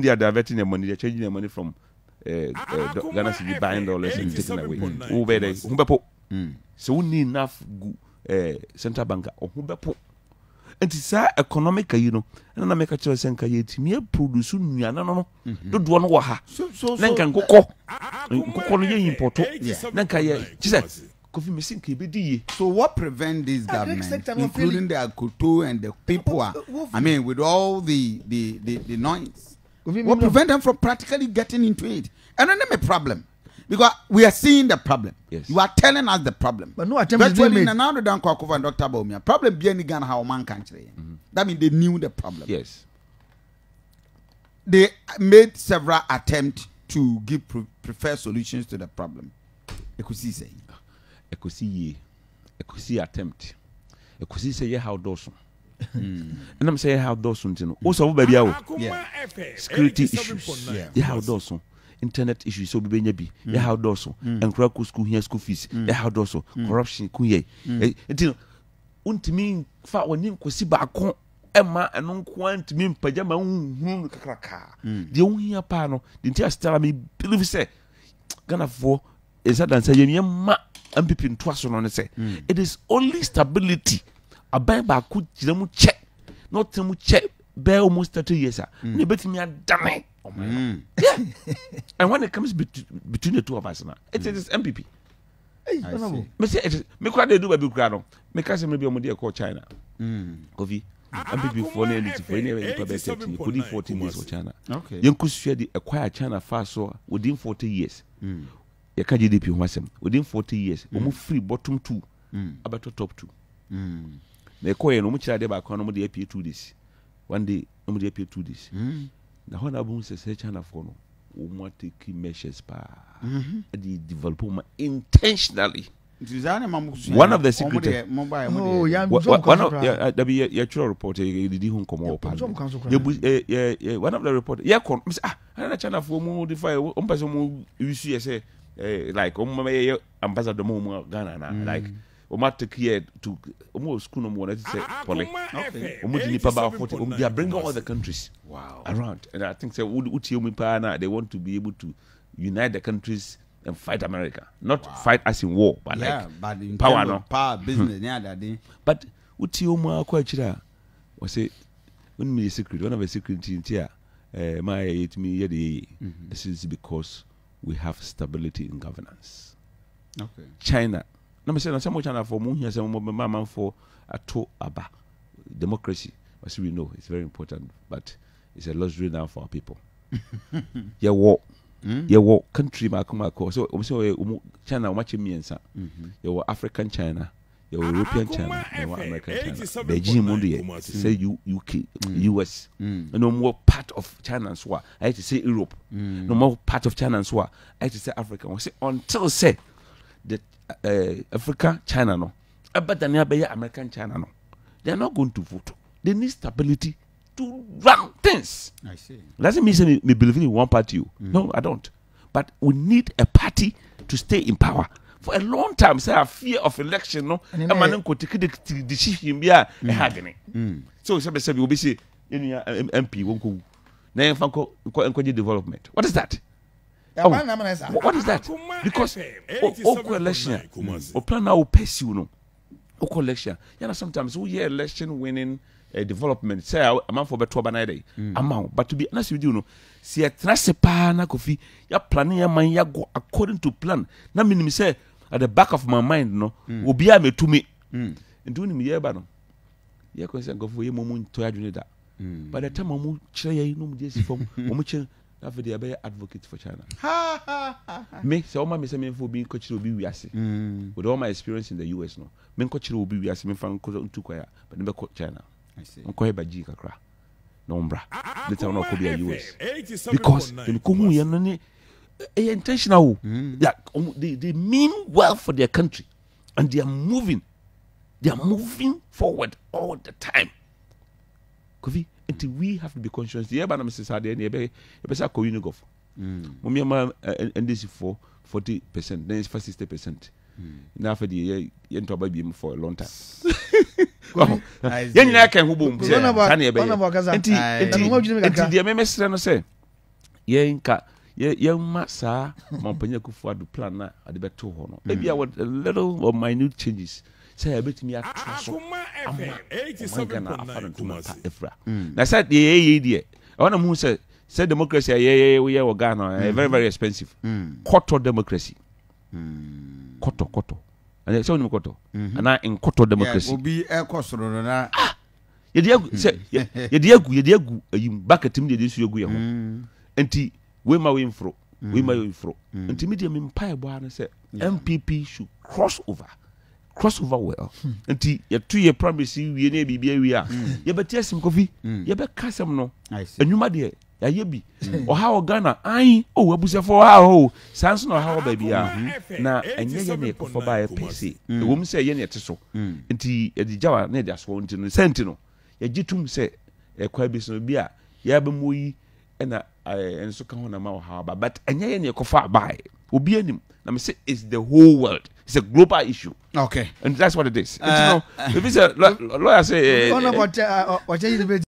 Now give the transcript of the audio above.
they are diverting their money, they're changing their money from Ghana to be buying dollars and taking away. So we need enough central bank or who and it's economic, you know, and I make a choice and kayet me produce no don't want waha. So then can go import. Then kaya Jesus coffee missing KBD. So what prevent this government, including the Akutu and the people, I mean, with all the noise, what prevent them from practically getting into it? And then a problem. Because we are seeing the problem. Yes. You are telling us the problem. But no attempt to do it. Now don't call and Dr. Baumia. Problem being the Ghana how man country. That means they knew the problem. Yes. They made several attempts to give preferred solutions to the problem. I could see saying. I could see attempt. I could see say how does. And I'm saying how does you know. Also baby security issues. Yeah how does internet issues so be nyabi ya how doso enkura school here school fees ya how doso corruption kunye enti untimi fa woni nkosi ba ko ema eno nko antimi mpaja ma hunhun kakraka de ohia pa no de ntia stara me believe say Ghana for is that say yema MPP nto so no ne say it is only stability aban ba ko jira mu che not temu che be almost 30 years ne betimi adame. Yeah. And when it comes between the two of us now, it is MPP. Me say it is me kwa dey do baby kura no. Me ka say me be omode call China. Kofi MPP for na elite for anyway for better you put 14 years for China. Okay. Yanku share the acquire China fast so within 40 years. You can GDP ho asem within 40 years. Omo free bottom 2 about top 2. Na ko ye no mo kira dey ba kwa no mo dey pay 2 days. One day no mo dey pay 2 days. The honorable says China for no want to keep measures the development intentionally. One of the secret one of your report did home come up. One of the report China for more defy you see say like ambassador Ghana like take here to almost school no more say Polly. They are bringing all the countries around, and I think say they want to be able to unite the countries and fight America, not fight us in war, but but in power, no power business. That day. But Utioma Quachira was a one secret, one of the secret here. My it me this is because we have stability in governance. Okay, China. No, say some China for moon here, some man for a to aba democracy. As we know, it's very important, but it's a luxury now for our people. War country Akoma. So China much miensa. Your African China, your European China, your American China. Beijing Mundi, say UK, US. No more part of China and Swa. I had to say Europe. No more part of China and Swa. I had to say Africa. Until say that Africa, China no, but then American China no, they are not going to vote. They need stability to run things. I see. Doesn't mean say me believe in one party. No, I don't. But we need a party to stay in power for a long time. Say a fear of election no, a man go take the decision be a hagene. So say we be say MP won't go. Na enko development. What is that? What is that? Because election, or plan now pursue no. Election, you know sometimes we hear election winning development. Say a man for better banana amount, but to be honest with you, no. See a trasepa na kofi. Ya planning ya man ya go according to plan. Na me say at the back of my mind no, obi a me to me. Ndu ni me ye ba no. Ye ko say go for ye momu to adwene da. By the time omu kire ye no mu dey si fam, omu kire after they are advocate for China. Me say all my me for being coach will be wiase. With all my experience in the US no. Me coach will be wiase me fan ko ntu kwaya, but never coach China. I see. Nko he baji kakra. No mbra. Later on ko be a US. Because them ko hu ye no ne intentional. Yeah, they mean well for their country and they are moving forward all the time. Kofi, until we have to be conscious. The urban Mrs. Hadi and the Bessa Koyunigov. Mumiama and this for 40%, then it's for 60%. Now for the year into baby for a long time. Yen can who boom. The MMS say yenka massa Montpellier Kufuadu plan na at the better hono. Maybe I want a little or minute changes. Say I bet me at Akoma FM. I said yeah. I want to move say democracy we are Ghana very very expensive. Koto democracy. Koto. And it's only koto. And I in koto democracy. Will be a cost na. Yediagu back at him the issue go enti we ma we infro enti media me mpae bo ana say MPP should cross over well enti ye 2 year promise wie na bibia wie a ye betia sim kofi ye be kasem no enwuma de ya ye bi o ha o Ghana an o abusefo ha o sans no ha o ba bia na enye ye na ekofo ba ye pese e wom say ye na eteso enti e di jawa na e dia so enti no senti no ye gitum say e kwa bi so bi a ya be moyi na enso ka ho na ma ha ba but enye ye na ekofa ba obi anim na me say it's the whole world. It's a global issue. Okay. And that's what it is. If it's a lawyer say